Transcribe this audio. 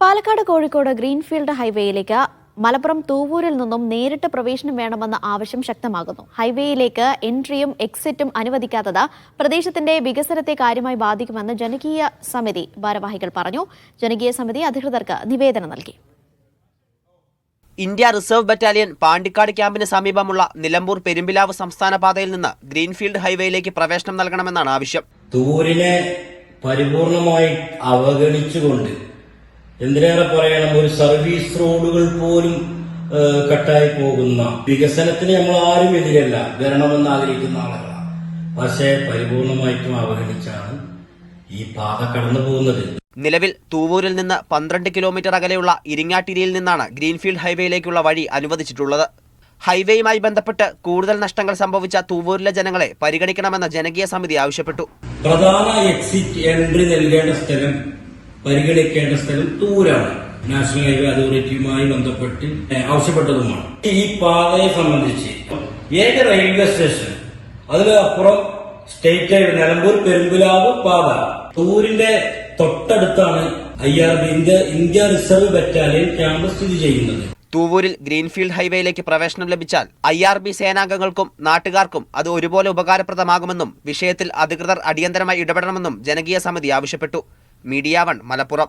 Palakkad Kozhikode greenfield ഹൈവേയിലേക്ക് Malappuram തൂവൂരിൽ നിന്നും നേരിട്ട് പ്രവേശനം വേണമെന്ന ആവശ്യം ശക്തമാകുന്നു. ഹൈവേയിലേക്ക് എൻട്രിയും എക്സിറ്റും അനുവദിക്കാത്തത് പ്രദേശത്തിന്റെ വികസനത്തെ കാര്യമായി ബാധിക്കുമെന്ന് ജനകീയ സമിതി ഭാരവാഹികൾ പറഞ്ഞു. ജനകീയ സമിതി അധികൃതർക്ക് നിവേദനം നൽകി. ഇന്ത്യ റിസർവ് ബറ്റാലിയൻ പാണ്ടിക്കാട് ക്യാമ്പിന് സമീപമുള്ള നിലമ്പൂർ പെരുമ്പിലാവ് സംസ്ഥാന പാതയിൽ നിന്ന് ഗ്രീൻഫീൽഡ് ഹൈവേയിലേക്ക് പ്രവേശനം നൽകണമെന്നാണ് ആവശ്യം. തൂരിനെ പരിപൂർണമായി അവഗണിച്ചുകൊണ്ട് എന്തിനേറെ പറയണം, ഒരു സർവീസ് റോഡുകൾ പോലും കട്ടായി പോകുന്ന വികസനത്തിന് നമ്മൾ ആരും എതിരല്ല, വരണമെന്ന് ആഗ്രഹിക്കുന്ന ആളുകളാണ്. പക്ഷേ പരിപൂർണമായിട്ടും അവഗണിച്ചാണ് ഈ പാത കടന്നു പോകുന്നത്. നിലവിൽ തൂവൂരിൽ നിന്ന് 12 കിലോമീറ്റർ അകലെയുള്ള ഇരിങ്ങാട്ടിരിയിൽ നിന്നാണ് ഗ്രീൻഫീൽഡ് ഹൈവേയിലേക്കുള്ള വഴി അനുവദിച്ചിട്ടുള്ളത്. ഹൈവേയുമായി ബന്ധപ്പെട്ട് കൂടുതൽ നഷ്ടങ്ങൾ സംഭവിച്ച തൂവൂരിലെ ജനങ്ങളെ പരിഗണിക്കണമെന്ന് ജനകീയ സമിതി ആവശ്യപ്പെട്ടു. പ്രധാന എക്സിറ്റ് എൻട്രി നൽകേണ്ട സ്ഥലം, പരിഗണിക്കേണ്ട സ്ഥലം തൂരാണ്. നാഷണൽ ഹൈവേ അതോറിറ്റിയുമായി ബന്ധപ്പെട്ട് ആവശ്യപ്പെട്ടതുമാണ്. ഈ പാതയെ സംബന്ധിച്ച് ഏക റെയിൽവേ സ്റ്റേഷൻ, അതിലപ്പുറം സ്റ്റേറ്റ് ഹൈവേ നിലമ്പൂർ പെരുമ്പിലാവ് പാത, തൂരിന്റെ തൊട്ടടുത്താണ് IRB India reserve battalion camp സ്ഥിതി ചെയ്യുന്നത്. തൂവൂരിൽ ഗ്രീൻഫീൽഡ് ഹൈവേയിലേക്ക് പ്രവേശനം ലഭിച്ചാൽ IRB സേനാംഗങ്ങൾക്കും നാട്ടുകാർക്കും അത് ഒരുപോലെ ഉപകാരപ്രദമാകുമെന്നും വിഷയത്തിൽ അധികൃതർ അടിയന്തരമായി ഇടപെടണമെന്നും ജനകീയ സമിതി ആവശ്യപ്പെട്ടു. മീഡിയ 1 മലപ്പുറം.